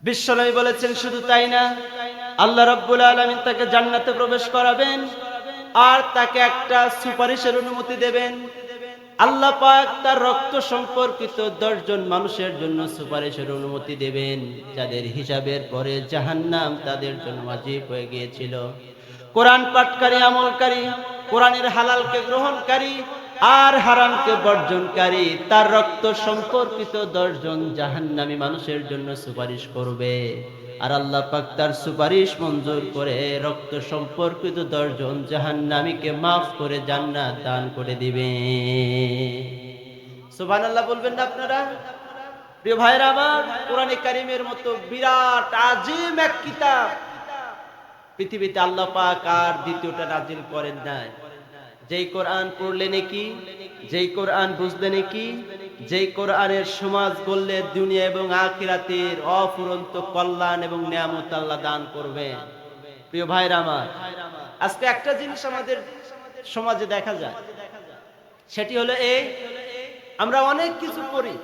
বিশ্বনবী বলেছেন শুধু তাই না, আল্লাহ রাব্বুল আলামিন তাকে জান্নাতে প্রবেশ করাবেন আর তাকে একটা সুপারিশের অনুমতি দেবেন। আল্লাহ পাক তার রক্ত সম্পর্কিত 10 জন মানুষের জন্য সুপারিশের অনুমতি দেবেন, যাদের হিসাবের পরে জাহান্নাম তাদের জন্য ওয়াজিব হয়ে গিয়েছিল। কোরআন পাঠকারী, আমলকারী, কোরআনের হালালকে গ্রহণকারী আর হারামকে বর্জনকারী, তার রক্ত সম্পর্কিত 10 জন জাহান্নামী মানুষের জন্য সুপারিশ করবে। আর আল্লাহ পাক তার সুপারিশ মঞ্জুর করে রক্ত সম্পর্কিত 10 জন জাহান্নামীকে মাফ করে জান্নাত দান করে দিবে। সুবহানাল্লাহ বলবেন না আপনারা? প্রিয় ভাইরা আমার, কোরআনে কারীমের মতো বিরাট আজিম এক কিতাব পৃথিবীতে আল্লাহ পাক আর দ্বিতীয়টা নাজিল করেন নাই। যেই কোরআন পড়লে নাকি, যেই কোরআন বুঝলে নাকি, যেই কোরআনের সমাজ গড়লে দুনিয়া এবং আখিরাতের অফুরন্ত কল্যাণ এবং নিয়ামত আল্লাহ দান করবেন। প্রিয় ভাইরা আমার, আজকে একটা জিনিস আমাদের সমাজে দেখা যায়, সেটি হলো এই, আমরা অনেক কিছু পড়ি,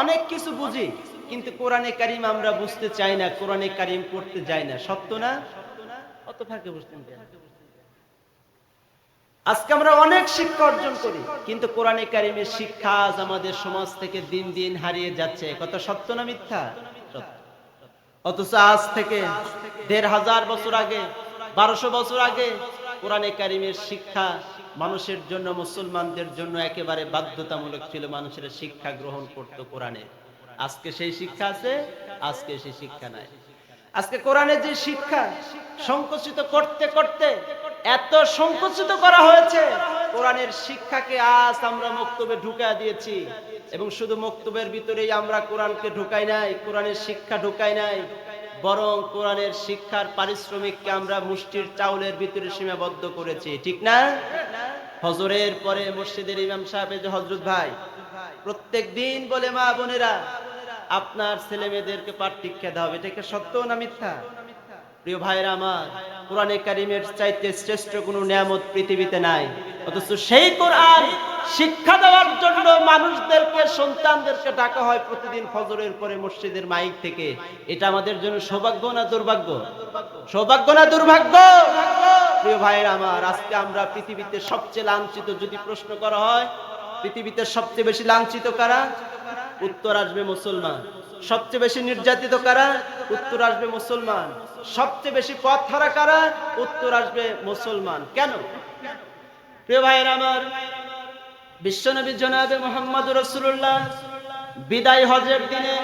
অনেক কিছু বুঝি, কিন্তু কোরআনে কারীম আমরা বুঝতে চাই না, কোরআনে কারীম পড়তে যাই না। সত্য না? অত ফাঁকে বুঝতেন কেন? আজকে আমরা অনেক শিক্ষা অর্জন করি, কিন্তু কোরআনে কারীমের শিক্ষা আজ আমাদের সমাজ থেকে দিন দিন হারিয়ে যাচ্ছে। কথা সত্য না মিথ্যা? সত্য। অথচ আজ থেকে 1500 বছর আগে, 1200 বছর আগে কোরআনে কারীমের শিক্ষা মানুষের জন্য, মুসলমানদের জন্য একেবারে বাধ্যতামূলক ছিল। মানুষের শিক্ষা গ্রহণ করত কোরআনে। আজকে সেই শিক্ষা আছে? আজকে সেই শিক্ষা নাই। আজকে কোরআনের যে শিক্ষা সংকুচিত করতে করতে এত সংকুচিত করা হয়েছে, কোরআনের শিক্ষাকে আজ আমরা মক্তবে ঢুকায় দিয়েছি। এবং শুধু মক্তবের ভিতরেই আমরা কোরআনকে ঢুকাই নাই, কোরআনের শিক্ষা ঢুকাই নাই, বরং কোরআনের শিক্ষার পারিশ্রমিককে আমরা মুষ্টির চাউলের ভিতরে সীমাবদ্ধ করেছি। ঠিক না? ফজরের পরে মসজিদের ইমাম সাহেব, যে হযরত ভাই, প্রত্যেক দিন বলে, মা বোনেরা, আপনার ছেলে মেয়েদেরকে পাঠ শিক্ষা দাও। এটা কি সত্য না মিথ্যা? প্রিয় ভাইরা আমার, কোরআনে কারীমের চাইতে শ্রেষ্ঠ কোনো নিয়ামত পৃথিবীতে নাই। অথচ সেই কোরআন শিক্ষা দেওয়ার জন্য মানুষদেরকে, সন্তানদেরকে ডাকা হয় প্রতিদিন ফজরের পরে মসজিদের মাইক থেকে। এটা আমাদের জন্য সৌভাগ্য না দুর্ভাগ্য? সৌভাগ্য না দুর্ভাগ্য? প্রিয় ভাইরা আমার, আজকে আমরা পৃথিবীতে সবচেয়ে লাঞ্ছিত যদি প্রশ্ন করা হয়, পৃথিবীতে সবচেয়ে বেশি লাঞ্ছিত কারা? উত্তর আসবে মুসলমান। সবচেয়ে বেশি নির্যাতিত কারা? উত্তর আসবে মুসলমান। সবচেয়ে বেশি পথ হারা কারা? উত্তর আসবে মুসলমান। কেন? প্রিয় ভাইরা আমার, বিশ্বনবী জনাবে মুহাম্মদুর রাসূলুল্লাহ বিদায় হজের দিনে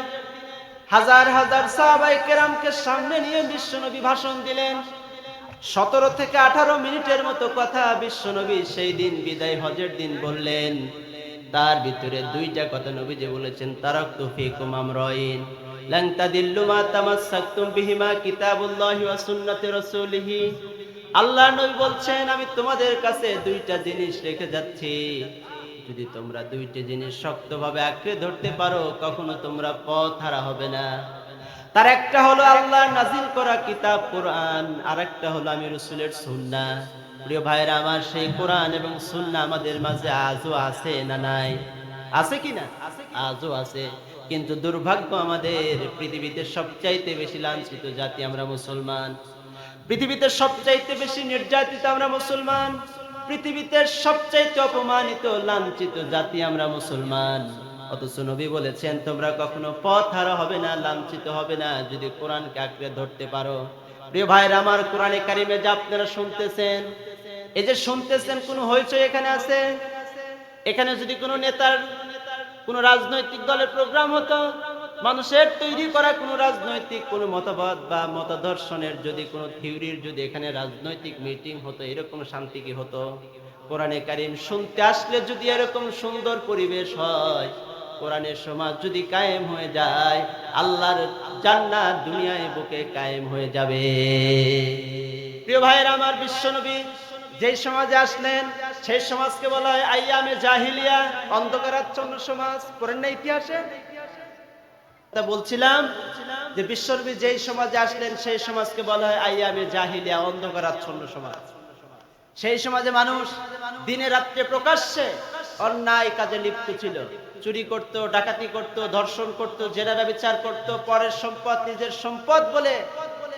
হাজার হাজার সাহাবায়ে কেরামকে সামনে নিয়ে বিশ্বনবী ভাষণ দিলেন। 17 থেকে 18 মিনিটের মতো কথা বিশ্বনবী সেই দিন বিদায় হজের দিন বললেন। তার ভিতরে 2টা কথা নবীজি বলেছেন, তারাকতু ফীকুম আমরাইন লান তাদিল্লু মা তামাসসাকতুম বিহিমা কিতাবুল্লাহি ওয়া সুন্নাতি রাসূলিহি। আল্লাহর নবী বলছেন, আমি তোমাদের কাছে 2টা জিনিস রেখে যাচ্ছি, যদি তোমরা 2টি জিনিস শক্তভাবে আঁকড়ে ধরতে পারো, কখনো তোমরা পথ হারা হবে না। তার একটা হলো আল্লাহর নাজিল করা কিতাব কোরআন, আর একটা হলো আমি রাসূলের সুন্নাহ। প্রিয় ভাইরা আমার, সেই কোরআন এবং সুন্নাহ আমাদের মাঝে আজও আছে না নাই? আছে কি না? আজও আছে। কিন্তু দুর্ভাগ্য, আমাদের পৃথিবীতে সবচাইতে বেশি লাঞ্ছিত জাতি আমরা মুসলমান। পৃথিবীতে সবচাইতে বেশি নির্যাতিত আমরা মুসলমান। পৃথিবীতে সবচাইতে অপমানিত, লাঞ্ছিত জাতি আমরা মুসলমান। অথচ নবী বলেছেন, তোমরা কখনো পথ হারা হবে না, লাঞ্ছিত হবে না, যদি কোরআনকে আঁকড়ে ধরতে পারো। প্রিয় ভাইরা আমার, কোরআনে কারিমে যা আপনারা শুনতেছেন, এই যে শুনতেছেন, কোনো হইচই এখানে আছে? এখানে যদি কোনো নেতার, কোনো রাজনৈতিক দলের প্রোগ্রাম হতো, মানুষের তৈরি করা কোনো রাজনৈতিক কোনো মতবাদ বা মতাদর্শনের যদি কোনো থিওরির যদি এখানে রাজনৈতিক মিটিং হতো, এরকম শান্তি কি হতো? কোরআনে কারীম শুনতে আসলে যদি এরকম সুন্দর পরিবেশ হয়, কোরআনের সমাজ যদি কায়েম হয়ে যায়, আল্লাহর জান্নাত দুনিয়ায় বুকে কায়েম হয়ে যাবে। প্রিয় ভাইয়েরা আমার, বিশ্বনবী যেই সমাজে আসলেন, সেই সমাজকে বলা হয় আইয়ামে জাহিলিয়া, অন্ধকারাচ্ছন্ন সমাজ। পড়েন না ইতিহাসে? বলছিলাম যে বিশ্বনবী যেই সমাজে আসলেন, সেই সমাজকে বলা হয় আইয়ামে জাহিলিয়া, অন্ধকারাচ্ছন্ন সমাজ। সেই সমাজে মানুষ দিনে রাত্রে প্রকাশ্যে অন্যায় কাজে লিপ্ত ছিল। চুরি করত, ডাকাতি করত, ধর্ষণ করত, জেনা ব্যভিচার করত, পরের সম্পদ নিজের সম্পদ বলে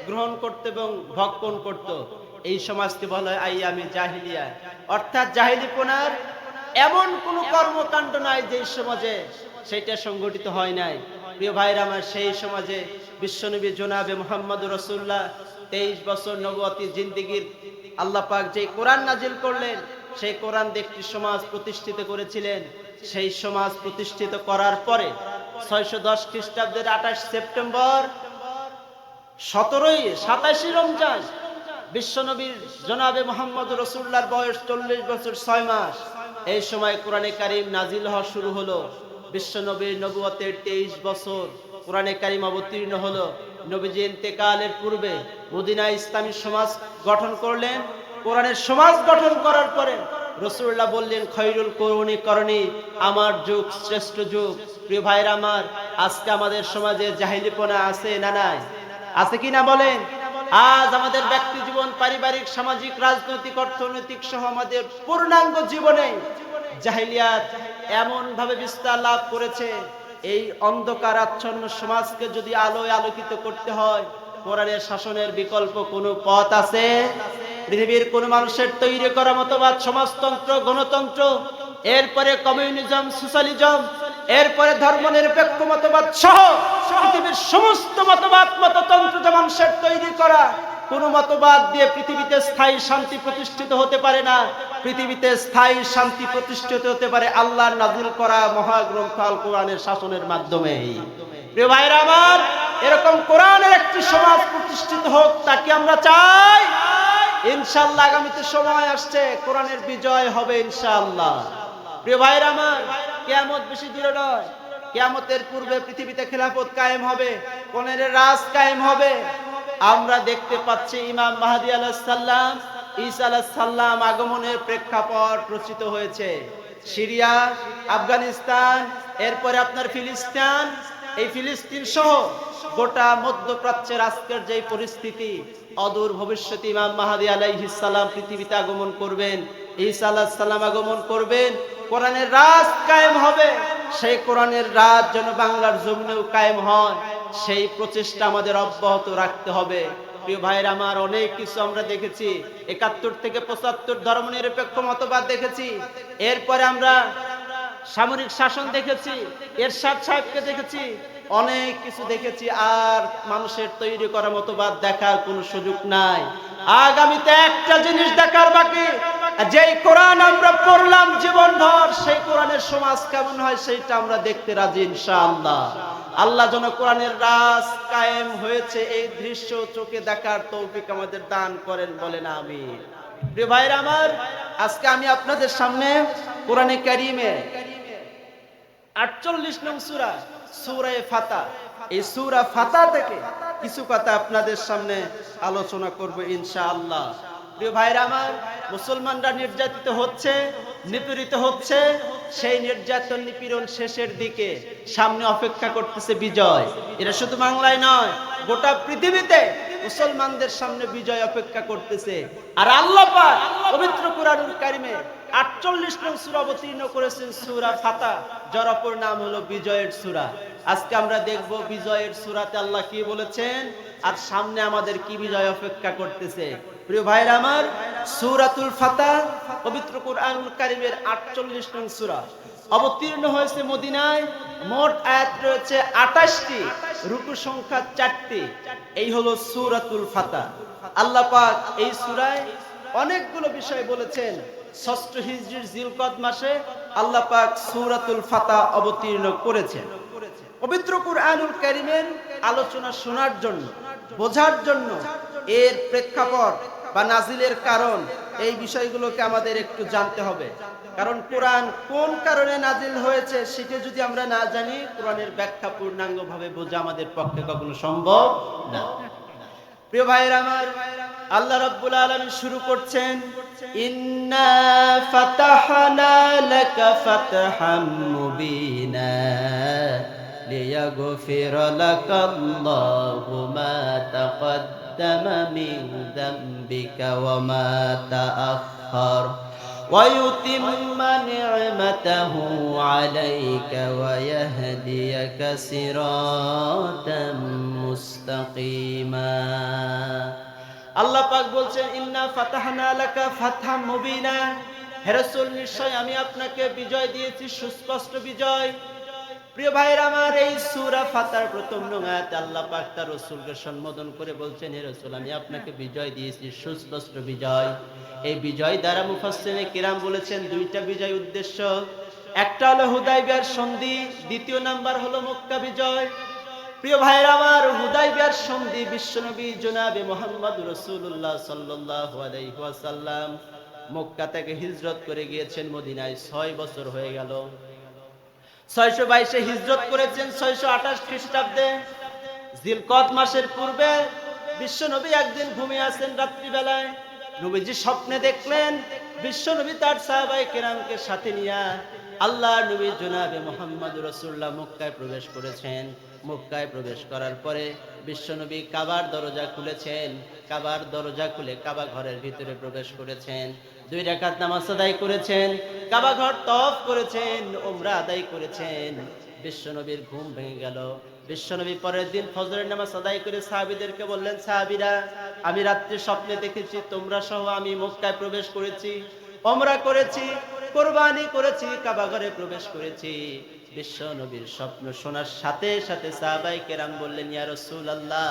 গ্রহণ করত এবং ভক্ষণ করত। এই সমাজকে বলা হয় আইয়ামে জাহিলিয়া, অর্থাৎ জাহিলিপনার এমন কোন কর্মকাণ্ড নাই যে সমাজে সেটা সংগঠিত হয় নাই। প্রিয় ভাইরা আমার, সেই সমাজে বিশ্বনবী জনাবে মুহাম্মদুর রাসূলুল্লাহ 23 বছর নবুয়তি জিন্দেগীর আল্লাহ পাক যে কোরআন নাজিল করলেন, সেই কোরআন দিয়ে একটি সমাজ প্রতিষ্ঠিত করেছিলেন। সেই সমাজ প্রতিষ্ঠিত করার পরে 610 খ্রিস্টাব্দের 28 সেপ্টেম্বর 27 রমজান বিশ্বনবীর জনাবে মুহাম্মদুর রাসূলুল্লাহর বয়স 40 বছর 6 মাস। এই সময় কোরআনে কারীম নাজিল হওয়া শুরু হলো। বিশ্বনবীর নবুয়তের 23 বছর কোরআনে কারীম অবতীর্ণ হলো। নবীজি ইন্তেকালের পূর্বে মদিনায় ইসলামী সমাজ গঠন করলেন। কোরআনের সমাজ গঠন করার পরে রাসূলুল্লাহ বললেন, খৈরুল কুরুনি করণী, আমার যুগ শ্রেষ্ঠ যুগ। প্রিয় ভাইরা আমার, আজকে আমাদের সমাজে জাহিলিপনা আছে না নাই? আছে কি না বলেন? আজ আমাদের ব্যক্তি জীবন, পারিবারিক, সামাজিক, রাজনৈতিক, অর্থনৈতিক সহ আমাদের পূর্ণাঙ্গ জীবনে জাহিলিয়াত এমন ভাবে বিস্তার লাভ করেছে। এই অন্ধকার আচ্ছন্ন সমাজকে যদি আলোয় আলোকিত করতে হয়, কোরআনের শাসনের বিকল্প কোনো পথ আছে? পৃথিবীর কোন মানুষের তৈরি করা মতবাদ, সমাজতন্ত্র, গণতন্ত্র, এরপরে কমিউনিজম, সোশ্যালিজম, এরপরে ধর্মনিরপেক্ষ মতবাদ সহ পৃথিবীর সমস্ত মতবাদ, মততন্ত্র মানুষের তৈরি করা, কোন মতবাদ দিয়ে পৃথিবীতে স্থায়ী শান্তি প্রতিষ্ঠিত হতে পারে না। পৃথিবীতে স্থায়ী শান্তি প্রতিষ্ঠিত হতে পারে আল্লাহর নাজিল করা মহাগ্রন্থ আল কোরআনের শাসনের মাধ্যমে। প্রিয় ভাইরা আমার, এরকম কোরআনের একটি সমাজ প্রতিষ্ঠিত হোক, তাকে আমরা চাই। ইনশাআল্লাহ আগামীতে সময় আসছে, কোরআনের বিজয় হবে ইনশাআল্লাহ। প্রিয় ভাইরা আমার, কিয়ামত বেশি দূরে নয়। কিয়ামতের পূর্বে পৃথিবীতে খেলাফত কায়েম হবে, কোরআনের রাজ কায়েম হবে। আমরা দেখতে পাচ্ছি ইমাম মাহদী আলাইহিস সালাম, ঈসা আলাইহিস সালাম আগমনের প্রেক্ষাপট রচিত হয়েছে। সিরিয়া, আফগানিস্তান, এরপরে আপনার ফিলিস্তিন, এই ফিলিস্তিন সহ গোটা মধ্যপ্রাচ্যের আজকের যে পরিস্থিতি, অদূর ভবিষ্যতে ইমাম মাহদী আলাইহিস সালাম পৃথিবীতে আগমন করবেন, ঈসা আলাইহিস সালাম আগমন করবেন, কোরআনের রাজ কায়েম হবে। সেই কোরআনের রাজ যেন বাংলার জমিনেও কায়েম হয়, সেই প্রচেষ্টা আমাদের অব্যাহত রাখতে হবে। প্রিয় ভাইরা আমার, অনেক কিছু আমরা দেখেছি। 71 থেকে 75 ধর্মনিরপেক্ষ মতবাদ দেখেছি। এরপরে আমরা সামরিক শাসন দেখেছি, এরশাদ সাহেবকে দেখেছি, অনেক কিছু দেখেছি। আর মানুষের তৈরি করা মতবাদ দেখার কোনো সুযোগ নাই। আগামীতে একটা জিনিস দেখার বাকি, যেই কোরআন আমরা পড়লাম জীবনভর, সেই কোরআনের সমাজ কেমন হয় সেইটা আমরা দেখতে রাজি ইনশাআল্লাহ। আল্লাহ যেন কোরআনের রাজ কায়েম হয়েছে এই দৃশ্য চোখে দেখার তৌফিক আমাদের দান করেন, বলেন আমিন। প্রিয় ভাইরা আমার, আজকে আমি আপনাদের সামনে কোরআনে কারীমে 48 নং সূরা, সূরা ফাতা, এই সূরা ফাতা থেকে কিছু কথা আপনাদের সামনে আলোচনা করব ইনশাআল্লাহ। প্রিয় ভাইরা আমার, মুসলমানরা নির্যাতিত হচ্ছে, নিপীড়িত হচ্ছে। সেই নির্যাতন নিপীড়ন শেষের দিকে, সামনে অপেক্ষা করতেছে বিজয়। এটা শুধু বাংলায় নয়, গোটা পৃথিবীতে মুসলমানদের সামনে বিজয় অপেক্ষা করতেছে। আর আল্লাহ পাক পবিত্র কোরআনুল কারীমে 48 নং সূরা অবতীর্ণ করেছেন, সূরা ফাতা, যার অপর নাম হলো বিজয়ের সূরা। আজকে আমরা দেখব বিজয়ের সূরাতে আল্লাহ কি বলেছেন আর সামনে আমাদের কি বিজয় অপেক্ষা করতেছে। প্রিয় ভাইরা আমার, সূরাতুল ফাতা পবিত্র কোরআনুল কারীমের 48 নং সূরা অবতীর্ণ হয়েছে মদিনায়। মোট আয়াত রয়েছে 28টি, রুকু সংখ্যা 4টি। এই হলো সূরাতুল ফাতা। আল্লাহ পাক এই সূরায় অনেকগুলো বিষয় বলেছেন। 6ষ্ঠ হিজরির জিলকদ মাসে আল্লাহ পাক সূরাতুল ফাতা অবতীর্ণ করেছেন। পবিত্র কোরআনুল কারীমের আলোচনা শোনার জন্য, বোঝার জন্য, এর প্রেক্ষাপট বা নাজিলের কারণ, এই বিষয়গুলোকে আমাদের একটু জানতে হবে। কারণ কোরআন কোন কারণে নাজিল হয়েছে সেটা যদি আমরা না জানি, কোরআনের ব্যাখ্যা পূর্ণাঙ্গভাবে বোঝা আমাদের পক্ষে কখনো সম্ভব না। প্রিয় ভাইরা আমার, আল্লাহ রাব্বুল আলামিন শুরু করছেন, ইন্না ফাতাহনা লাকা ফাতহাম মুবিনা লিয়াগফিরা লাকাল্লাহু মা তাকদ্দামা মিন যামবিকা ওয়া মা তাআখার ويتم نعمته عليك ويهديك صراطا মুস্তাকিমা। আল্লাহ পাক বলছেন ইন্না ফাতাহনা লাকা ফাতহাম মুবিনা, হে রাসূল নিশ্চয় আমি আপনাকে বিজয় দিয়েছি, সুস্পষ্ট বিজয়। প্রিয় ভাইরা আমার, এই সূরা ফাতার প্রথম আয়াতে আল্লাহ পাক তার রাসূলকে সম্বোধন করে বলছেন, হে রাসূল আমি আপনাকে বিজয় দিয়েছি, সুস্পষ্ট বিজয়। এই বিজয় দ্বারা মুফাসসিরিনে কিরাম বলেছেন দুইটা বিজয় উদ্দেশ্য। একটা হলো হুদায়বিয়ার সন্ধি, দ্বিতীয় নাম্বার হলো মক্কা বিজয়। প্রিয় ভাইরা আমার, হুদায়বিয়ার সন্ধি বিশ্বনবী জনাবে মুহাম্মদ রাসূলুল্লাহ সাল্লাল্লাহু আলাইহি ওয়াসাল্লাম মক্কা থেকে হিজরত করে গিয়েছেন মদিনায়। 6 বছর হয়ে গেল। 622 হিজরত করেছেন, 628 খ্রিস্টাব্দে জিলকদ মাসের পূর্বে বিশ্বনবী একদিন ঘুমিয়ে আছেন রাত্রিবেলায়। নবীজি স্বপ্নে দেখলেন বিশ্বনবী তার সাহাবায়ে কেরামকে সাথে নিয়ে আল্লাহর নবী জনাবে মুহাম্মদ রাসূলুল্লাহ মক্কায় প্রবেশ করেছেন। মক্কায় প্রবেশ করার পরে বিশ্বনবী কাবার দরজা খুলেছেন। কাবার দরজা খুলে কাবা ঘরের ভিতরে প্রবেশ করেছেন। 2 রাকাত নামাজ আদায় করেছেন, কাবা ঘর তওয়াফ করেছেন, উমরা আদায় করেছেন। বিশ্বনবীর ঘুম ভেঙে গেল। বিশ্বনবী পরের দিন ফজরের নামাজ আদায় করে সাহাবীদেরকে বললেন, সাহাবীরা আমি রাত্রে স্বপ্নে দেখেছি তোমরা সহ আমি মক্কায় প্রবেশ করেছি, উমরা করেছি, কুরবানি করেছি, কাবা ঘরে প্রবেশ করেছি। বিশ্বনবীর স্বপ্ন শোনার সাথে সাথে সাহাবায়ে কেরাম বললেন, ইয়া রাসূলুল্লাহ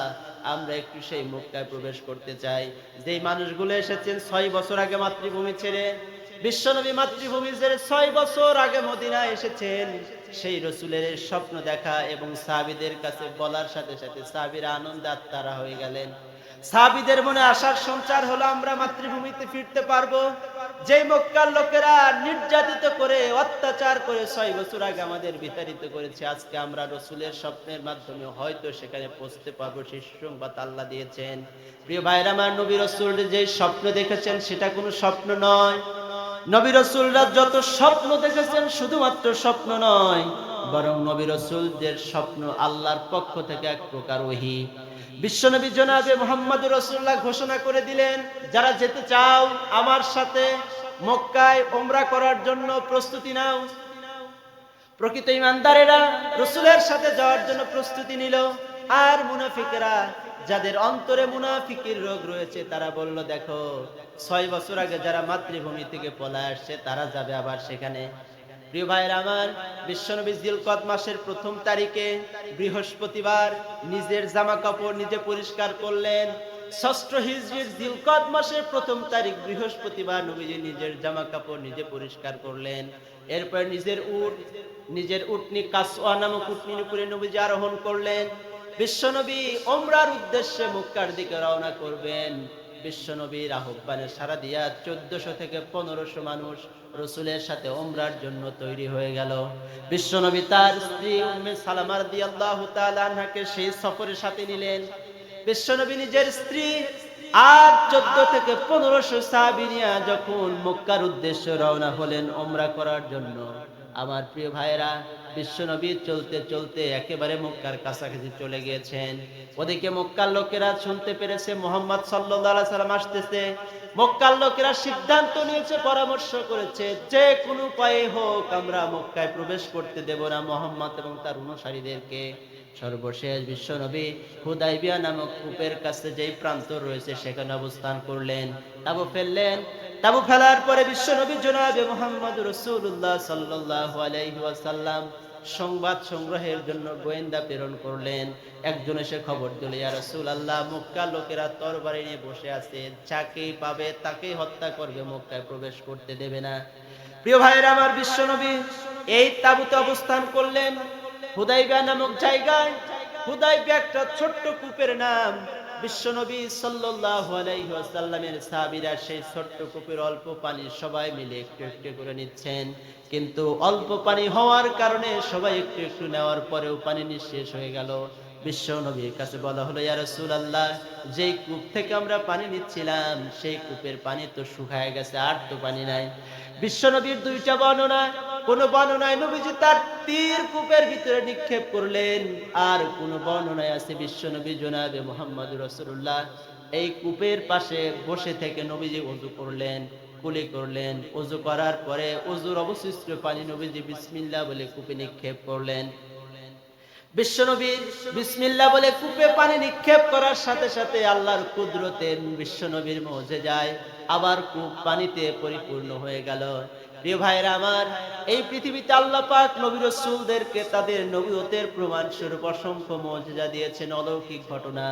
আমরা একটু সেই মক্কায় প্রবেশ করতে চাই। যেই মানুষগুলো এসেছেন 6 বছর আগে মাতৃভূমি ছেড়ে, বিশ্বনবী মাতৃভূমি ছেড়ে 6 বছর আগে মদিনায় এসেছেন, সেই রাসূলের স্বপ্ন দেখা এবং সাহাবীদের কাছে বলার সাথে সাথে সাহাবীরা আনন্দে আত্মারা হয়ে গেলেন। সাহাবীদের মনে আশার সঞ্চার হলো আমরা মাতৃভূমিতে ফিরতে পারবো। যেই মক্কার লোকেরা নির্যাতিত করে অত্যাচার করে 6 বছর আগে আমাদের বিতাড়িত করেছে, আজকে আমরা রাসূলের স্বপ্নের মাধ্যমে হয়তো সেখানে পৌঁছতে পারবো, সেই সংবাদ আল্লাহ দিয়েছেন। প্রিয় ভাইরা আমার, নবী রাসূল যে স্বপ্ন দেখেছেন সেটা কোনো স্বপ্ন নয়। নবী রাসূলরা যত স্বপ্ন দেখেছেন শুধুমাত্র স্বপ্ন নয়, বরং নবী রাসূলদের স্বপ্ন আল্লাহর পক্ষ থেকে এক প্রকার ওহী। বিশ্বনবী জনাবে মুহাম্মদ রাসূলুল্লাহ ঘোষণা করে দিলেন, যারা যেতে চাও আমার সাথে মক্কায় উমরা করার জন্য প্রস্তুতি নাও। প্রকৃত ঈমানদারেরা রাসূলের সাথে যাওয়ার জন্য প্রস্তুতি নিল। আর মুনাফিকরা, যাদের অন্তরে মুনাফিকের রোগ রয়েছে, তারা বলল দেখো 6 বছর আগে যারা মাতৃভূমি থেকে পলায় আসছে তারা যাবে আবার সেখানে। প্রিয় ভাইরা আমার, বিশ্বনবী জিলকদ মাসের 1ম তারিখে বৃহস্পতিবার নিজের জামা কাপড় নিজে পরিষ্কার করলেন। 6ষ্ঠ হিজরির জিলকদ মাসের 1ম তারিখ বৃহস্পতিবার নবীজি নিজের জামা কাপড় নিজে পরিষ্কার করলেন। এরপর নিজের উটনি কাসওয়া নামক উটনির উপরে নবীজি আরোহণ করলেন। বিশ্বনবী উমরার উদ্দেশ্যে মক্কার দিকে রওনা করবেন। বিশ্বনবীর আহ্বানে সাড়া দিয়া 1400 থেকে 1500 মানুষ রাসূলের সাথে উমরার জন্য তৈরি হয়ে গেল। বিশ্বনবী তার স্ত্রী উম্মে সালামা রাদিয়াল্লাহু তাআলা আনহাকে সেই সফরের সাথে নিলেন। বিশ্বনবী নিজের স্ত্রী আর 14 থেকে 1500 সাহাবী নিয়ে যখন মক্কার উদ্দেশ্যে রওনা হলেন উমরা করার জন্য, আমার প্রিয় ভাইরা, বিশ্বনবী চলতে চলতে একেবারে মক্কার কাছাকাছি চলে গিয়েছেন। ওদিকে মক্কার লোকেরা শুনতে পেরেছে মুহাম্মদ সাল্লাল্লাহু আলাইহি সাল্লাম আসতেছে। মক্কার লোকেরা সিদ্ধান্ত নিয়েছে, পরামর্শ করেছে, যে কোনো উপায়ে হোক আমরা মক্কায় প্রবেশ করতে দেব না মুহাম্মদ এবং তার অনুসারীদেরকে। সর্বশেষ বিশ্বনবী হুদায়বিয়া নামক কূপের কাছে যেই প্রান্তর রয়েছে সেখানে অবস্থান করলেন, তাবু ফেললেন। তাবু ফেলার পরে বিশ্বনবী জনাবে মুহাম্মদ রাসূলুল্লাহ সাল্লাল্লাহু আলাইহি ওয়াসাল্লাম সংবাদ সংগ্রহের জন্য গোয়েন্দা প্রেরণ করলেন। একজন এসে খবর দিল, ইয়া রাসূলুল্লাহ মক্কার লোকেরা তরবারি নিয়ে বসে আছে, যাকেই পাবে তাকেই হত্যা করবে, মক্কায় প্রবেশ করতে দেবে না। প্রিয় ভাইরা আমার, বিশ্বনবী এই তাঁবুতে অবস্থান করলেন হুদায়বিয়া নামক জায়গায়। হুদায়বিয়া একটা ছোট্ট কূপের নাম। বিশ্বনবী সাল্লাল্লাহু আলাইহি ওয়াসাল্লামের সাহাবীরা সেই ছোট্ট কূপের অল্প পানি সবাই মিলে একটু একটু করে নিচ্ছেন, কিন্তু অল্প পানি হওয়ার কারণে সবাই একটু একটু নেওয়ার পরেও পানি নিঃশেষ হয়ে গেল। বিশ্বনবীর কাছে বলা হলো, ইয়া রাসূলুল্লাহ যেই কূপ থেকে আমরা পানি নিচ্ছিলাম সেই কূপের পানি তো শুকায় গেছে, আর তো পানি নাই। বিশ্বনবীর 2টা বর্ণনা, কোন বর্ণনায় নবীজি তার তীর কূপের ভিতরে নিক্ষেপ করলেন, আর কোন বর্ণনায় আছে বিশ্বনবী জনাবে মুহাম্মদ রাসূলুল্লাহ এই কূপের পাশে বসে থেকে নবীজি ওযু করলেন। কুলি করলেন। ওযু করার পরে ওযুর অবশিষ্ট পানি নবীজি বিসমিল্লাহ বলে কূপে নিক্ষেপ করলেন। বিশ্বনবী বিসমিল্লাহ বলে কূপে পানি নিক্ষেপ করার সাথে সাথে আল্লাহর কুদরতে বিশ্বনবীর মুজিজায় আবার কূপ পানিতে পরিপূর্ণ হয়ে গেল। প্রিয় ভাইরা আমার, এই পৃথিবীতে আল্লাহ পাক নবী রাসূলদেরকে তাদের নবুয়তের প্রমাণ স্বরূপ অসংখ্য মুজিজা দিয়েছেন, অলৌকিক ঘটনা।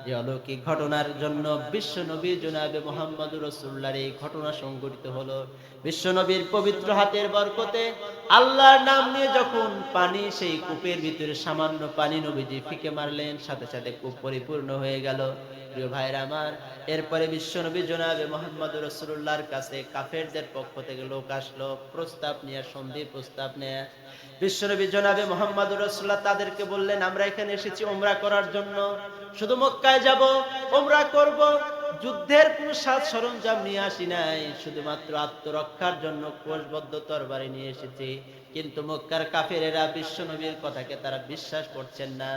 যে অলৌকিক ঘটনার জন্য বিশ্বনবী জনাবে মুহাম্মদুর রাসূলুল্লাহর এই ঘটনা সংঘটিত হলো। বিশ্বনবীর পবিত্র হাতের বরকতে আল্লাহর নাম নিয়ে যখন পানি সেই কূপের ভিতরে সামান্য পানি নবীজি ফিকে মারলেন, সাথে সাথে কূপ পরিপূর্ণ হয়ে গেল। প্রিয় ভাইরা আমার, এরপরে বিশ্বনবী জনাবে মুহাম্মদুর রাসূলুল্লাহর কাছে কাফেরদের পক্ষ থেকে লোক আসলো প্রস্তাব নিয়ে, সন্ধির প্রস্তাব নিয়ে। বিশ্বনবী জনাবে মুহাম্মদুর রাসূলুল্লাহ তাদেরকে বললেন, আমরা এখানে এসেছি উমরা করার জন্য, শুধু মক্কায় যাব, উমরা করব, যুদ্ধের কোন সাজ সরঞ্জাম নিয়ে আসি নাই, শুধুমাত্র আত্মরক্ষার জন্য কোষবদ্ধ তরবারি নিয়ে এসেছি। কিন্তু মক্কার কাফেরেরা বিশ্বনবীর কথাকে তারা বিশ্বাস করছেন না।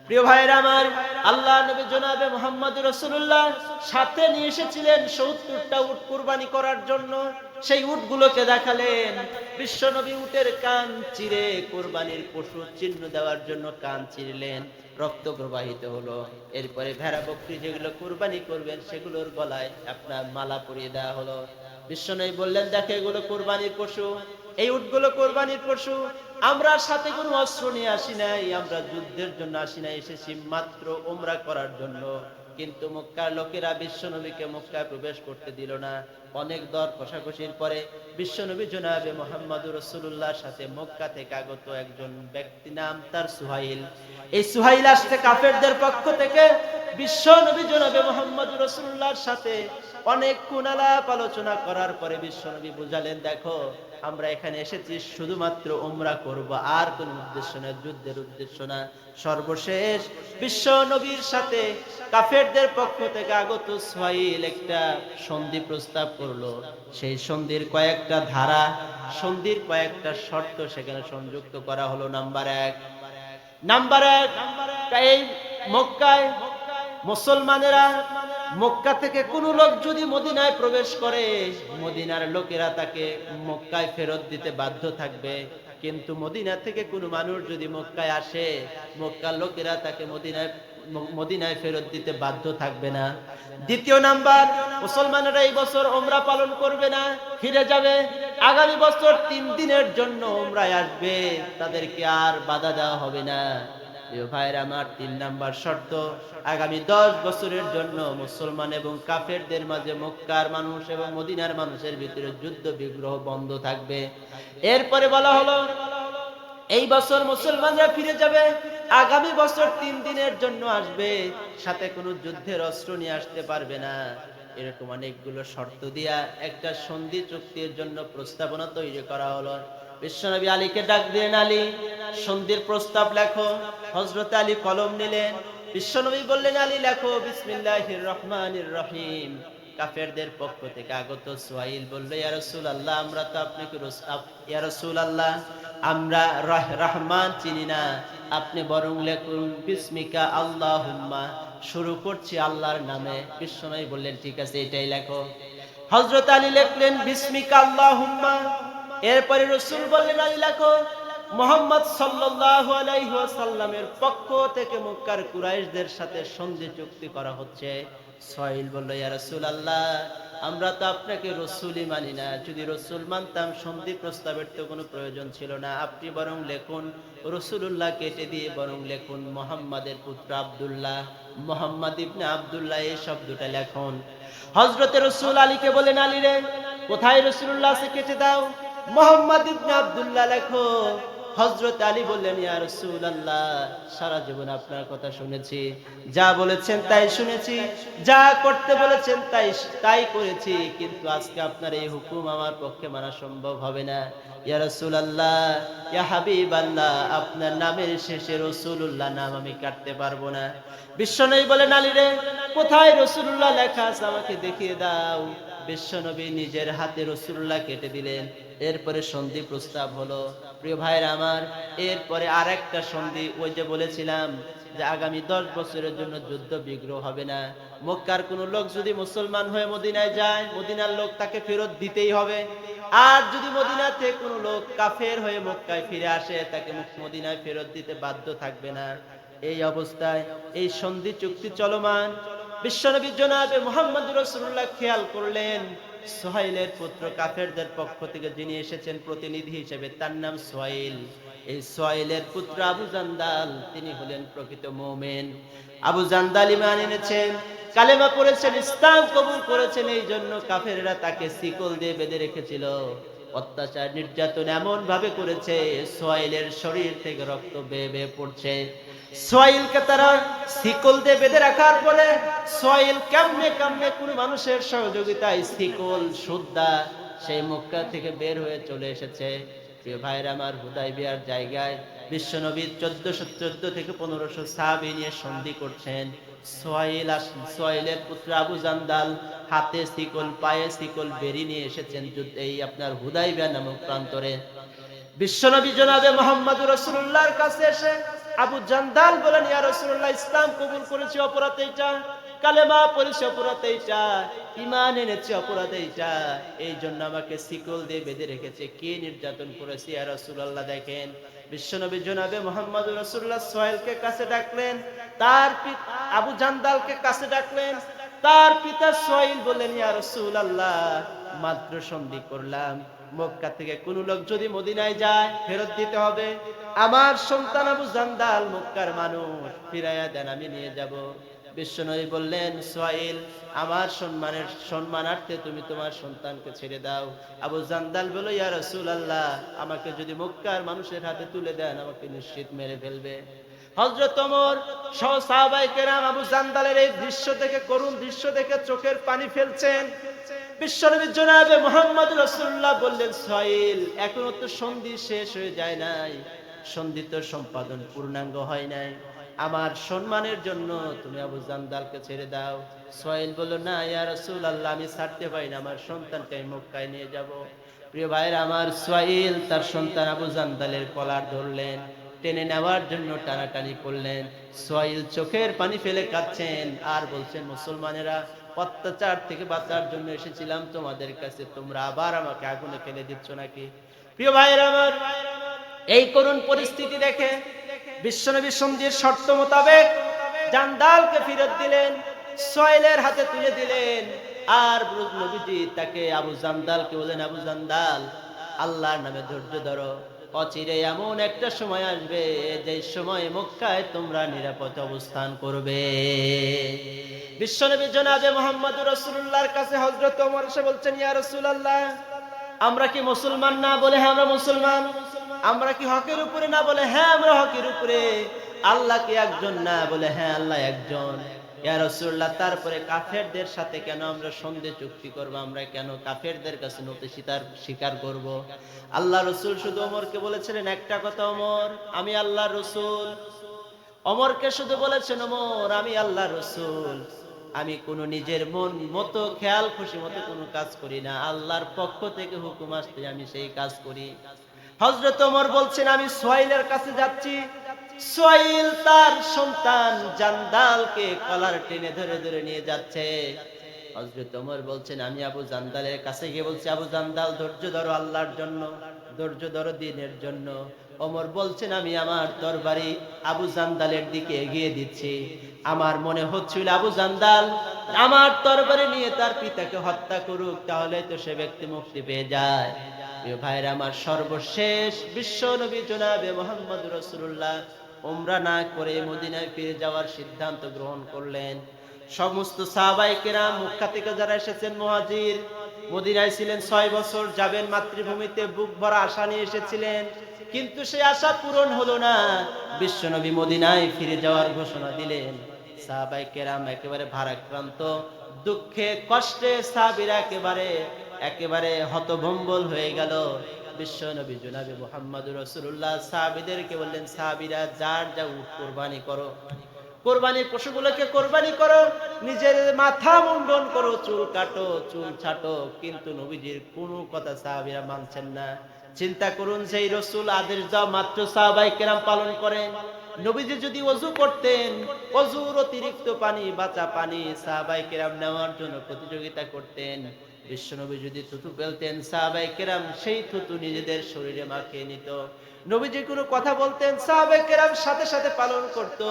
প্রিয় ভাইরা আমার, আল্লাহ নবী জনাবে মুহাম্মদুর রাসূলুল্লাহ সাথে নিয়ে এসেছিলেন ৭০টা উট কুরবানি করার জন্য। সেই উটগুলোকে দেখালেন। বিশ্বনবী উটের কান চিরে কুরবানির পশু চিহ্ন দেওয়ার জন্য কান চিরলেন, রক্ত প্রবাহিত হলো। এরপরে ভেড়া বকরি যেগুলো কুরবানি করবেন সেগুলোর গলায় আপনার মালা পরিয়ে দেওয়া হলো। বিশ্বনবী বললেন, দেখো এগুলো কুরবানির পশু, এই উটগুলো কুরবানির পশু। আমরা সাথে কোনো অস্ত্র নিয়ে আসি নাই, আমরা যুদ্ধের জন্য আসি নাই, এসেছি মাত্র উমরা করার জন্য। কিন্তু মক্কার লোকেরা বিশ্বনবীকে মক্কায় প্রবেশ করতে দিল না। অনেক দর কষাকষির পরে বিশ্বনবী জনাবে মুহাম্মদুর রাসূলুল্লাহর সাথে মক্কা থেকে আগত একজন ব্যক্তি, নাম তার সুহাইল। এই সুহাইল আসতে কাফেরদের পক্ষ থেকে বিশ্বনবী জনাবে মুহাম্মদুর রাসূলুল্লাহর সাথে অনেক আলাপ আলোচনা করার পরে বিশ্বনবী বুঝালেন, দেখো আমরা এখানে এসেছি শুধুমাত্র উমরা করব, আর কোন উদ্দেশ্য না, যুদ্ধের উদ্দেশ্য না। সর্বশেষ বিশ্বনবীর সাথে কাফেরদের পক্ষ থেকে আগত সুহাইল একটা সন্ধি প্রস্তাব করলো। সেই সন্ধির কয়েকটা ধারা, সন্ধির কয়েকটা শর্ত সেখানে সংযুক্ত করা হলো। নাম্বার এক, এই মক্কায় মুসলমানেরা মক্কা থেকে কোন লোক যদি মদিনায় প্রবেশ করে, মদিনার লোকেরা তাকে মক্কায় ফেরত দিতে বাধ্য থাকবে। কিন্তু মদিনা থেকে কোনো মানুষ যদি মক্কায় আসে, মক্কার লোকেরা তাকে মদিনায় ফেরত দিতে বাধ্য থাকবে না। দ্বিতীয় নাম্বার, মুসলমানেরা এই বছর উমরা পালন করবে না, ফিরে যাবে। আগামী বছর 3 দিনের জন্য উমরায় আসবে, তাদেরকে আর বাধা দেওয়া হবে না। প্রিয় ভাইরা আমার, 3 নাম্বার শর্ত, আগামী 10 বছরের জন্য মুসলমান এবং কাফেরদের মাঝে মক্কার মানুষ এবং মদিনার মানুষের ভিতরে যুদ্ধ বিগ্রহ বন্ধ থাকবে। এরপরে বলা হলো, এই বছর মুসলমানরা ফিরে যাবে, আগামী বছর 3 দিনের জন্য আসবে, সাথে কোনো যুদ্ধের অস্ত্র নিয়ে আসতে পারবে না। এরকম অনেকগুলো শর্ত দিয়া একটা সন্ধি চুক্তির জন্য প্রস্তাবনা তৈরি করা হলো। বিশ্বনবী আলীকে ডাক দিলেন, আলী সন্ধির প্রস্তাব লেখো। হযরত আলী কলম নিলেন। বিশ্বনবী বললেন, আলী লেখো বিসমিল্লাহির রহমানির রহিম। কাফেরদের পক্ষ থেকে আগত সুহাইল বলল, ইয়া রাসূলুল্লাহ, আমরা তো আপনাকে ইয়া রাসূলুল্লাহ, আমরা রহমান চিনি না, আপনি বরং লেখুন বিসমিকা আল্লাহুম্মা, শুরু করছি আল্লাহর নামে। বিশ্বনবী বললেন, ঠিক আছে, এটাই লেখো। হযরত আলী লিখলেন বিসমিকা আল্লাহুম্মা। এরপরে রাসূল বললেন, আলী লেখো মুহাম্মদ সাল্লাল্লাহু আলাইহি ওয়াসাল্লামের পক্ষ থেকে মক্কার কুরাইশদের সাথে সন্ধি চুক্তি করা হচ্ছে। সুহাইল বলল, ইয়া রাসূলুল্লাহ, আমরা তো আপনাকে রাসূলই মানি না, যদি রাসূল মানতাম সন্ধি প্রস্তাবের তো কোনো প্রয়োজন ছিল না, আপনি বরং লেখুন, রাসূলুল্লাহ কেটে দিয়ে বরং লেখুন মুহাম্মাদের পুত্র আব্দুল্লাহ, মুহাম্মদ ইবনে আব্দুল্লাহ, এই শব্দটা লেখুন। হযরত রাসূল আলীকে বলেন, আলী রে, কোথায় রাসূলুল্লাহ আছে কেটে দাও, মুহাম্মদ ইবনে আব্দুল্লাহ লেখো। হযরত আলী বললেন, ইয়া রাসূলুল্লাহ, সারা জীবন আপনার কথা শুনেছি, যা বলেছেন তাই শুনেছি, যা করতে বলেছেন তাই করেছি, কিন্তু আজকে আপনার এই হুকুম আমার পক্ষে মানা সম্ভব হবে না। ইয়া রাসূলুল্লাহ, ইয়া হাবিবাল্লাহ, আপনার নামের শেষে রাসূলুল্লাহ নাম আমি কাটতে পারবো না। বিশ্বনবী বলেন, আলী রে, কোথায় রাসূলুল্লাহ লেখা আছে আমাকে দেখিয়ে দাও। বিশ্বনবী নিজের হাতে রাসূলুল্লাহ কেটে দিলেন। এরপরে সন্ধি প্রস্তাব হলো। প্রিয় ভাইরা আমার, এরপরে আরেকটা সন্ধি, ওই যে বলেছিলাম যে আগামী 10 বছরের জন্য যুদ্ধ বিগ্রহ হবে না। মক্কার কোন লোক যদি মুসলমান হয়ে মদিনায় যায়, মদিনার লোক তাকে ফেরত দিতেই হবে। আর যদি মদিনাতে কোনো লোক কাফের হয়ে মক্কায় ফিরে আসে, তাকে মদিনায় ফেরত দিতে বাধ্য থাকবে না। এই অবস্থায় এই সন্ধি চুক্তি চলমান। বিশ্বনবী জনাবে মুহাম্মদ রাসূলুল্লাহ খেয়াল করলেন, সুহাইলের পুত্র কাফেরদের পক্ষ থেকে যিনি এসেছেন প্রতিনিধি হিসেবে, তার নাম সুহাইল। এই সুহাইলের পুত্র আবু জান্দাল, তিনি হলেন প্রকৃত মুমিন। আবু জান্দাল ঈমান এনেছেন, কালেমা পড়েছেন, ইসলাম কবুল করেছেন। এই জন্য কাফেররা তাকে শিকল দিয়ে বেঁধে রেখেছিল। অত্যাচার নির্যাতন এমন ভাবে করেছে, সুহাইলের শরীর থেকে রক্ত বেয়ে বেয়ে পড়ছে। সুহাইলকে তারা শিকল দিয়ে বেঁধে রাখার পরে সুহাইল কেমনে কেমনে কোন মানুষের সহযোগিতায় শিকল সুদ্ধা সেই মক্কা থেকে বের হয়ে চলে এসেছে। প্রিয় ভাইরা আমার, হুদায়বিয়ার জায়গায় বিশ্বনবী 1414 থেকে 1500 সাহাবী নিয়ে সন্ধি করছেন। সুহাইলের পুত্র আবু জান্দাল হাতে শিকল, পায়ে শিকল বেরি নিয়ে এসেছেন এই আপনার হুদায়বিয়া নামক প্রান্তরে। বিশ্বনবী জনাবে মুহাম্মদুর রাসূলুল্লাহর কাছে এসে আবু জান্দাল বলেন, ইয়া রাসূলুল্লাহ, ইসলাম কবুল করেছি, অপরাধ এইটা, কালেমা পড়েছি, অপরাধ এইটা, ঈমান এনেছি, অপরাধ এইটা, এই জন্য আমাকে শিকল দিয়ে বেঁধে রেখেছে। কে নির্যাতন করেছে ইয়া রাসূলুল্লাহ দেখেন। বিশ্বনবী জনাবে মুহাম্মদুর রাসূলুল্লাহ সুহাইলকে কাছে ডাকলেন, তার আবু জান্দালকে কাছে ডাকলেন। তার পিতা সুহাইল বললেন, ইয়া রাসূলুল্লাহ, মাত্র সন্ধি করলাম, মক্কা থেকে কোন লোক যদি মদিনায় যায় ফেরত দিতে হবে। আমার সন্তান আবু জান্দাল মক্কার মানুষ, ফিরাইয়া দেন, আমি নিয়ে যাব। বিশ্বনবী বললেন, সুহাইল, আমার সম্মানার্থে তুমি তোমার সন্তানকে ছেড়ে দাও। আবু জান্দাল বলল, ইয়া রাসূলুল্লাহ, আমাকে যদি মক্কার মানুষের হাতে তুলে দেন, আমাকে নিশ্চিত মেরে ফেলবে। হযরত ওমর সহ সাহাবায়ে কেরাম আবু জান্দালের এই দৃশ্য দেখে, করুণ দৃশ্য দেখে চোখের পানি ফেলছেন। বিশ্বনবী জনাবে মুহাম্মদ রাসূলুল্লাহ বললেন, সুহাইল, এখনো তো সন্ধি শেষ হয়ে যায় নাই, সন্ধি তো সম্পাদন পূর্ণাঙ্গ হয় নাই, আমার সম্মানের জন্য তুমি আবু জান্দালকে ছেড়ে দাও। সুহাইল বলল, না ইয়া রাসূলুল্লাহ, আমি ছাড়তে পারি না, আমার সন্তানকে আমি মক্কায় নিয়ে যাব। প্রিয় ভাইরা আমার, সুহাইল তার সন্তান আবু জান্দালের কলার ধরলেন, টেনে নেওয়ার জন্য টানাটানি করলেন। সুহাইল চোখের পানি ফেলে কাঁদছেন আর বলছেন, মুসলমানেরা, অত্যাচার থেকে বাঁচার জন্য এসেছিলাম তোমাদের কাছে, তোমরা আবার আমাকে আগুনে ফেলে দিচ্ছ নাকি? প্রিয় ভাইরা আমার, এই করুণ পরিস্থিতি দেখে বিশ্বনবী সন্ধির শর্ত মোতাবেক জান্দালকে ফেরত দিলেন, সুহাইলের হাতে তুলে দিলেন। আর নবীজি তাকে আবু জান্দালকে বলেন, আবু জান্দাল, আল্লাহর নামে ধৈর্য ধরো, অচিরে এমন একটা সময় আসবে যে সময় মক্কায় তোমরা নিরাপদে অবস্থান করবে। বিশ্বনবী জনাবে মুহাম্মদুর রাসূলুল্লাহর কাছে হযরত ওমর এসে বলছেন, ইয়া রাসূলুল্লাহ, আমরা কি মুসলমান না? বলে হ্যাঁ আমরা মুসলমান। আমরা কি হকের উপরে না? বলে হ্যাঁ আমরা হকের উপরে। আল্লাহ কি একজন না? বলে হ্যাঁ আল্লাহ একজন। ইয়া রাসূলুল্লাহ, তারপরে কাফেরদের সাথে কেন আমরা সন্ধি চুক্তি করব? আমরা কেন কাফেরদের কাছে নতি স্বীকার করব? আল্লাহ রাসূল শুধু ওমরকে বলেছিলেন একটা কথা, ওমর, আমি আল্লাহর রাসূল। ওমরকে শুধু বলেছেন, ওমর, আমি আল্লাহর রাসূল, আমি কোনো নিজের মন মতো খেয়াল খুশি মতো কোনো কাজ করি না, আল্লাহর পক্ষ থেকে হুকুম আসতে আমি সেই কাজ করি। হযরত ওমর বলছেন, আমি সুহাইলের কাছে যাচ্ছি। সুহাইল তার সন্তান জান্দালকে কলার টেনে ধরে ধরে নিয়ে যাচ্ছে। হযরত ওমর বলছেন, আমি আবু জান্দালের কাছে গিয়ে বলছি, আবু জান্দাল, ধৈর্য ধরো, আল্লাহর জন্য ধৈর্য ধরো, দ্বীনের জন্য। ওমর বলছেন, আমি আমার তরবারি আবু জান্দালের দিকে এগিয়ে দিচ্ছি। আমার মনে হচ্ছিল আবু জান্দাল আমার তরবারি নিয়ে তার পিতাকে হত্যা করুক, তাহলে তো সে ব্যক্তি মুক্তি পেয়ে যায়। প্রিয় ভাইরা আমার, সর্বশেষ বিশ্ব নবী জনাবে মুহাম্মদ রাসূলুল্লাহ উমরা না করে মদিনায় ফিরে যাওয়ার সিদ্ধান্ত গ্রহণ করলেন। সমস্ত সাহাবায়ে কেরাম, মক্কা থেকে যারা এসেছেন মুহাজির, মদিনায় ছিলেন 6 বছর, যাবেন মাতৃভূমিতে, বুক ভরা আশা নিয়ে এসেছিলেন, কিন্তু সেই আশা পূরণ হলো না। বিশ্বনবী মদিনায় ফিরে যাওয়ার ঘোষণা দিলেন। সাহাবায়ে কেরাম একেবারে ভারাক্রান্ত, দুঃখে কষ্টে সাহাবীরা একেবারে হতভম্বল হয়ে গেল। বিশ্বনবী জনাবে মুহাম্মদুর রাসূলুল্লাহ সাহাবীদেরকে বললেন, সাহাবীরা, যার যা উট কুরবানি করো, কোরবানির পশুগুলোকে কোরবানি করো, নিজের মাথা মুন্ডন করো, চুল কাটো, চুল ছাটো। কিন্তু নবীজির কোনো কথা সাহাবীরা মানছেন না। চিন্তা করুন, সেই রাসূল আদেশ দেওয়া মাত্র সাহাবায়ে কেরাম পালন করেন, নবীজি যদি ওযু করতেন, ওযুর অতিরিক্ত পানি, বাঁচা পানি সাহাবায়ে কেরাম নেওয়ার জন্য প্রতিযোগিতা করতেন। বিশ্বনবী যদি থুতু ফেলতেন, সাহাবায়ে কেরাম সেই থুতু নিজেদের শরীরে মাখিয়ে নিত। নবীজি কোনো কথা বলতেন, সাহাবায়ে কেরাম সাথে সাথে পালন করত।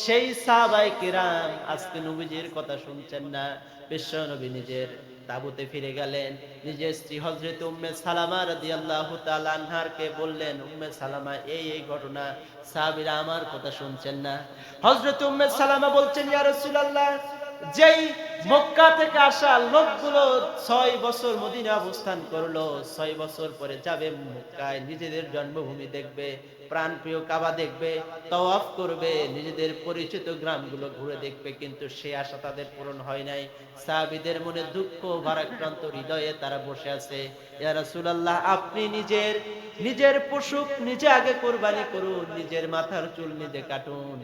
সেই সাহাবায়ে কেরাম আজকে নবীজির কথা শুনছেন না। বিশ্বনবী নিজের তাঁবুতে ফিরে গেলেন। নিজের স্ত্রী হযরত উম্মে সালামা রাদিয়াল্লাহু তাআলা আনহাকে বললেন, উম্মে সালামা এই ঘটনা, সাহাবীরা আমার কথা শুনছেন না। হযরত উম্মে সালামা বলছেন, ইয়া রাসূলুল্লাহ, যেই মক্কা থেকে আসা লোকগুলো 6 বছর মদিনা অবস্থান করলো, 6 বছর পরে যাবে মক্কায়, নিজেদের জন্মভূমি দেখবে, প্রাণপ্রিয় কাবা দেখবে, তাওয়াফ করবে, নিজেদের পরিচিত গ্রামগুলো ঘুরে দেখবে, কিন্তু সে আশা তাদের পূরণ হয় নাই। সাহাবীদের মনে দুঃখ ভারাক্রান্ত হৃদয়ে তারা বসে আছে। ইয়া রাসূলুল্লাহ, আপনি নিজের পশু নিজে আগে কুরবানি করুন, নিজের মাথার চুল নিজে কাটুন।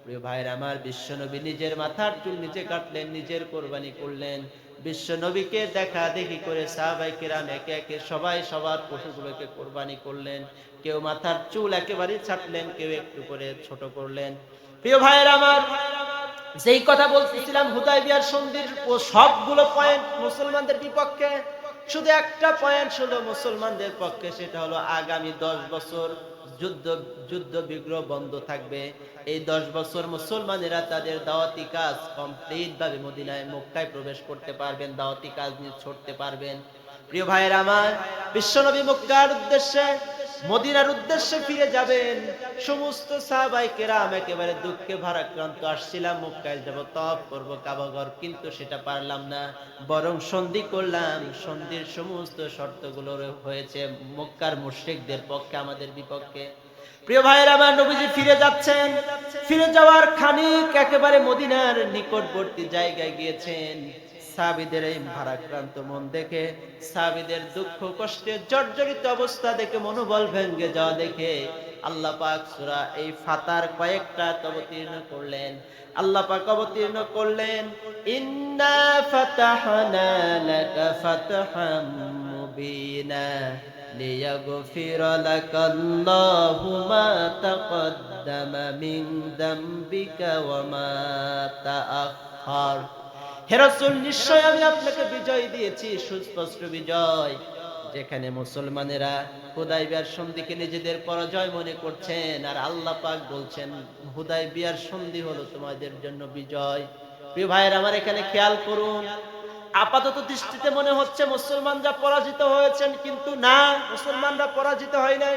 প্রিয় ভাইরা আমার, বিশ্বনবী নিজের মাথার চুল নিজে কাটলেন, নিজের কোরবানি করলেন। বিশ্বনবীকে দেখা দেখি করে সাহাবায়ে কেরাম একে একে সবাই সবার পশুগুলোকে কোরবানি করলেন। কেউ মাথার চুল একেবারে ছাঁটলেন, কেউ একটু করে ছোট করলেন। প্রিয় ভাইরা আমার, যেই কথা বলতেছিলাম হুদায়বিয়ার সন্ধির সবগুলো পয়েন্ট মুসলমানদের বিপক্ষে, শুধু একটা পয়েন্ট ছিল মুসলমানদের পক্ষে, সেটা হলো আগামী 10 বছর যুদ্ধ বিগ্রহ বন্ধ থাকবে। এই 10 বছর মুসলমানেরা তাদের দাওয়াতি কাজ কমপ্লিট ভাবে মদিনায় মক্কায় প্রবেশ করতে পারবেন, দাওয়াতি কাজ নিয়ে ছড়তে পারবেন। প্রিয় ভাইয়ের আমার, বিশ্বনবী মক্কার উদ্দেশ্যে মদিনার উদ্দেশ্যে ফিরে যাবেন। সমস্ত সাহাবায়ে কেরাম একেবারে দুঃখে ভারাক্রান্ত, আসছিলাম মক্কায় যাব, তওয়াফ করব, কাবাঘর, কিন্তু সেটা পারলাম না, বরং সন্ধি করলাম। সন্ধির সমস্ত শর্তগুলো হয়েছে মক্কার মুশরিকদের পক্ষে, আমাদের বিপক্ষে। প্রিয় ভাইয়েরা আমার, নবীজি ফিরে যাচ্ছেন। ফিরে যাওয়ার খানিক একেবারে মদিনার নিকটবর্তী জায়গায় গিয়েছেন। সাহাবীদের এই ভারাক্রান্ত মন দেখে, সাহাবীদের দুঃখ কষ্টে জর্জরিত অবস্থা দেখে, মনোবল ভেঙে যাওয়া দেখে আল্লাহ পাক সূরা এই ফাতার কয়েকটা অবতীর্ণ করলেন। আল্লাহ পাক অবতীর্ণ করলেন, ইন্না ফাতাহনা লাকা ফাতহাম মুবিনা লিয়াগফিরা লাকাল্লাহু মা তাকদ্দামা মিন যামবিকা ওয়া মা তাআখার। হে রাসূল, নিশ্চয় আমি আপনাকে বিজয় দিয়েছি, সুস্পষ্ট বিজয়। যেখানে মুসলমানেরা হুদায়বিয়ার সন্ধিকে নিজেদের পরাজয় মনে করছেন, আর আল্লাহ পাক বলছেন হুদায়বিয়ার সন্ধি হলো তোমাদের জন্য বিজয়। প্রিয় ভাইয়ের আমার, এখানে খেয়াল করুন, আপাতত দৃষ্টিতে মনে হচ্ছে মুসলমানরা পরাজিত হয়েছেন, কিন্তু না, মুসলমানরা পরাজিত হয় নাই।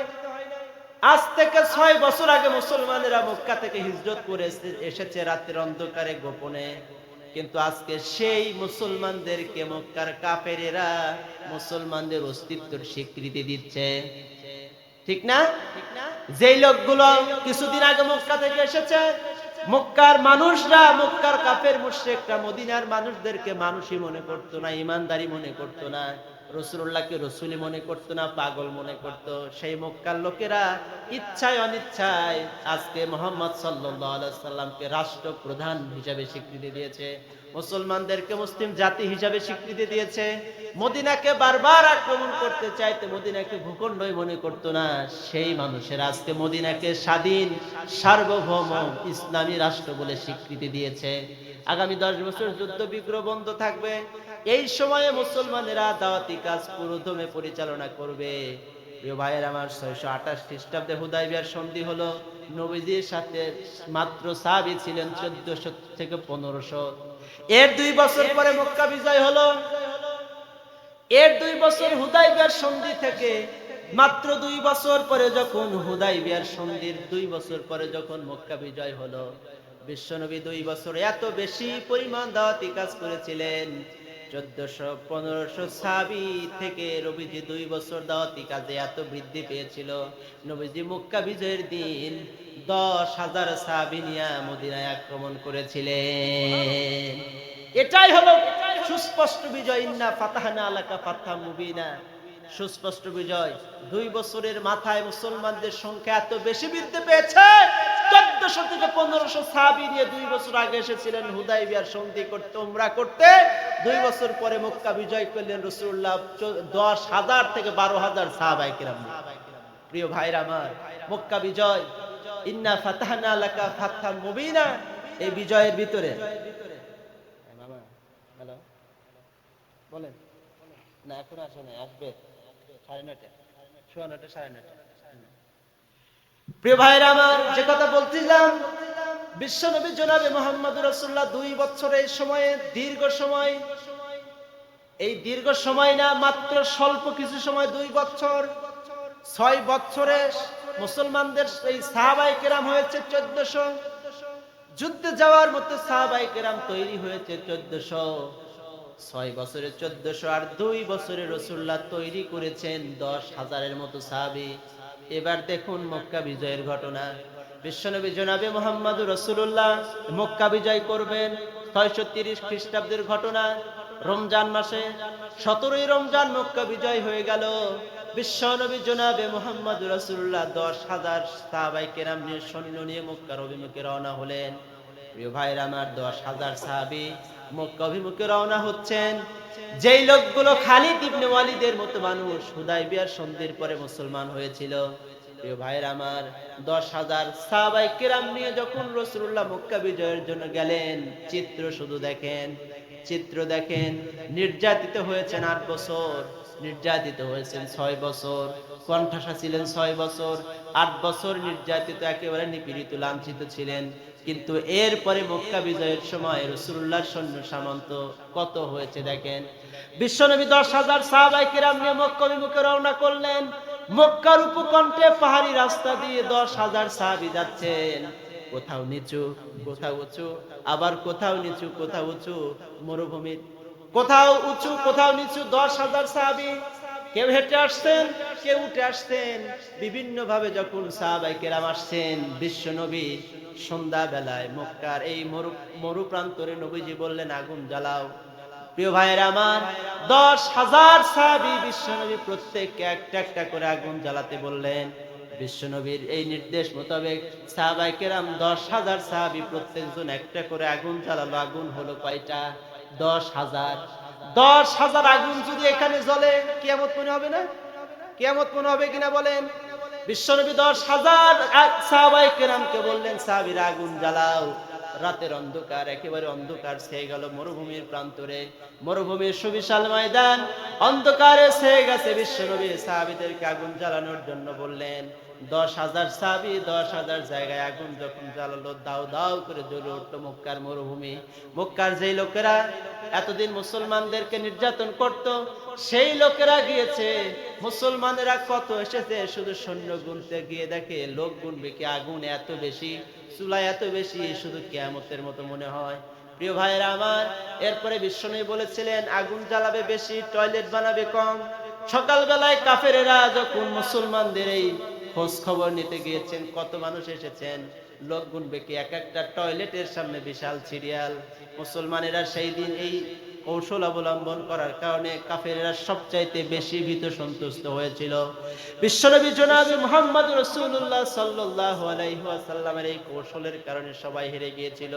আজ থেকে 6 বছর আগে মুসলমানেরা মক্কা থেকে হিজরত করে এসেছে রাতের অন্ধকারে গোপনে, কিন্তু আজকে সেই মুসলমানদেরকে মক্কার কাফেরেরা মুসলমানদের অস্তিত্বের স্বীকৃতি দিচ্ছে। ঠিক না? যেই লোকগুলো কিছুদিন আগে মক্কা থেকে এসেছে, মক্কার মানুষরা, মক্কার কাফের মুশরিকরা মদিনার মানুষদেরকে মানুষই মনে করতো না, ইমানদারি মনে করতো না, রাসূলুল্লাহকে রাসূলই মনে করতো না, পাগল মনে করতো। সেই মক্কার লোকেরা ইচ্ছায় অনিচ্ছায় আজকে মুহাম্মদ সাল্লাল্লাহু আলাইহি সাল্লামকে রাষ্ট্রপ্রধান হিসেবে স্বীকৃতি দিয়েছে, মুসলমানদেরকে মুসলিম জাতি হিসেবে স্বীকৃতি দিয়েছে। মদিনাকে বারবার আক্রমণ করতে চাইতে মদিনাকে ভূখণ্ডই মনে করতো না, সেই মানুষের আজকে মদিনাকে স্বাধীন সার্বভৌম ইসলামী রাষ্ট্র বলে স্বীকৃতি দিয়েছে। আগামী 10 বছর যুদ্ধ বিগ্রহ বন্ধ থাকবে। এই সময়ে মুসলমানেরা দাওয়াতি কাজ পুরোদমে পরিচালনা করবে। প্রিয় ভাইয়ের আমার, 628 খ্রিস্টাব্দে হুদায়বিয়ার সন্ধি হলো। নবীজির সাথে মাত্র সাহাবী ছিলেন 1400 থেকে 1500। এর 2 বছর পরে মক্কা বিজয় হলো। এর 2 বছর হুদায়বিয়ার সন্ধি থেকে মাত্র 2 বছর পরে যখন হুদায়বিয়ার সন্ধির 2 বছর পরে যখন মক্কা বিজয় হলো, বিশ্বনবী 2 বছর এত বেশি পরিমাণ দাওয়াতি কাজ করেছিলেন। 1400-1500 সাহাবী থেকে নবীজি 2 বছর দাওয়াতি কাজে এত বৃদ্ধি পেয়েছিল। নবীজি মক্কা বিজয়ের দিন 10,000 সাহাবী নিয়ে মদিনায় আক্রমণ করেছিলেন। এটাই হলো সুস্পষ্ট বিজয়। ইন্না ফাতাহনা লাকা ফাতহাম মুবিনা, সুস্পষ্ট বিজয়। 2 বছরের মাথায় মুসলমানদের সংখ্যা এত বেশি বৃদ্ধি পেয়েছে। 1400 থেকে 1500 সাহাবী নিয়ে 2 বছর আগে এসেছিলেন হুদায়বিয়ার সন্ধি করতে, উমরা করতে। 2 বছর পরে মক্কা বিজয় করলেন রাসূলুল্লাহ 10,000 থেকে 12,000 সাহাবায়ে কেরাম। প্রিয় ভাইরা আমার, মক্কা বিজয় ইন্না ফাতাহনা লাকা ফাতহাম মুবিনা, এই বিজয়ের ভিতরে মামা হ্যালো বলেন না, এখন আসে না, আসবে 9:30 সোয়া 9টা 9:30। প্রিয় ভাইরা আমার, যে কথা বলছিলাম, বিশ্বনবী জনাবে মুহাম্মদুর রাসূলুল্লাহ 2 বছরের সময়ে, দীর্ঘ সময়, এই দীর্ঘ সময় না, মাত্র স্বল্প কিছু সময়, 2 বছর, 6 বছরে মুসলমানদের এই সাহাবায়ে কেরাম হয়েছে 1400, যুদ্ধে যাওয়ার মতো সাহাবায়ে কেরাম তৈরি হয়েছে 1400। 6 বছরে 1400 আর 2 বছরে রাসূলুল্লাহ তৈরি করেছেন 10,000-এর মতো সাহাবী। এবার দেখুন মক্কা বিজয়ের ঘটনা। বিশ্বনবী জনাবে মুহাম্মদুর রাসূলুল্লাহ মক্কা বিজয় করবেন 630 খ্রিস্টাব্দের ঘটনা। রমজান মাসে 17ই রমজান মক্কা বিজয় হয়ে গেল। বিশ্বনবী জনাবে মুহাম্মদুর রাসূলুল্লাহ 10,000 সাহাবায়ে কেরাম নিয়ে, সৈন্য নিয়ে মক্কার অভিমুখে রওনা হলেন। প্রিয় ভাইরা আমার, 10,000 সাহাবী মক্কা অভিমুখে রওনা হচ্ছেন। যেই লোকগুলো খালিদ ইবনে ওয়ালিদের মতো মানুষ হুদায়বিয়ার সন্ধির পরে মুসলমান হয়েছিল, প্রিয় ভাইরা আমার, 10,000 সাহাবায়ে কেরাম নিয়ে যখন রাসূলুল্লাহ মক্কা বিজয়ের জন্য গেলেন, চিত্র শুধু দেখেন, চিত্র দেখেন। নির্যাতিত হয়েছেন 8 বছর, নির্যাতিত হয়েছেন 6 বছর, কণ্ঠাসা ছিলেন 6 বছর, 8 বছর নির্যাতিত, একেবারে নিপীড়িত, লাঞ্ছিত ছিলেন। কিন্তু এরপরে মক্কা বিজয়ের সময় রাসূলুল্লাহর সৈন্য সামন্ত কত হয়েছে দেখেন। বিশ্বনবী 10,000 সাহাবায়ে কেরাম নিয়ে মক্কা অভিমুখে রওনা করলেন। মক্কার উপকণ্ঠে পাহাড়ি রাস্তা দিয়ে 10,000 সাহাবী যাচ্ছেন। কোথাও নিচু, কোথাও উঁচু, আবার কোথাও নিচু, কোথাও উঁচু, মরুভূমি, কোথাও উঁচু, কোথাও নিচু, 10,000 সাহাবী। কেউ হেঁটে আসছেন, কেউ উঠে আসছেন, বিভিন্ন ভাবে যখন সাহাবায়ে কেরাম আসছেন, বিশ্বনবী সন্ধ্যা বেলায় মক্কার এই মরু প্রান্তরে নবীজি বললেন, আগুন জ্বালাও। প্রিয় ভাইয়েরা আমার, 10,000 সাহাবী বিশ্বনবী প্রত্যেককে একটা একটা করে আগুন জ্বালাতে বললেন। বিশ্বনবীর এই নির্দেশ মোতাবেক সাহাবায়ে কেরাম 10,000 সাহাবী প্রত্যেকজন একটা করে আগুন জ্বালালো। আগুন হলো কয়টা? 10,000। 10,000 আগুন যদি এখানে জ্বলে, কিয়ামত মনে হবে না? কিয়ামত মনে হবে কিনা বলেন? বিশ্বনবী 10,000 সাহাবায়ে কেরামকে বললেন, সাহাবীরা আগুন জ্বালাও। রাতের অন্ধকার, একেবারে অন্ধকার ছেয়ে গেল মরুভূমির প্রান্তরে, মরুভূমির সুবিশাল ময়দান অন্ধকারে ছেয়ে গেছে। বিশ্বনবী সাহাবীদেরকে আগুন জ্বালানোর জন্য বললেন। 10,000 সাহাবী 10,000 জায়গায় আগুন যখন জ্বালালো, দাও দাও করে জ্বলে উঠলো মক্কার মরুভূমি। মক্কার যেই লোকেরা এতদিন মুসলমানদেরকে নির্যাতন করত, সেই লোকেরা গিয়েছে, মুসলমানেরা কত এসেছে, শুধু সৈন্য গুনতে গিয়ে দেখে লোক গুনবে কি, আগুন এত বেশি, চুলা এত বেশি, শুধু কিয়ামতের মতো মনে হয়। প্রিয় ভাইয়েরা আমার, এরপরে বিশ্বনবী বলেছিলেন, আগুন জ্বালাবে বেশি, টয়লেট বানাবে কম। সকালবেলায় কাফেরেরা যখন মুসলমানদের এই খোঁজ খবর নিতে গিয়েছেন, কত মানুষ এসেছেন, লোক গুনবে কি, এক একটা টয়লেটের সামনে বিশাল সিরিয়াল। মুসলমানেরা সেই দিন এই কৌশল অবলম্বন করার কারণে কাফেরেরা সবচাইতে বেশি ভীত সন্তুষ্ট হয়েছিল। বিশ্বনবী জনাবে মুহাম্মদুর রাসূলুল্লাহ সাল্লাল্লাহু আলাইহি ওয়াসাল্লামের এই কৌশলের কারণে সবাই হেরে গিয়েছিল।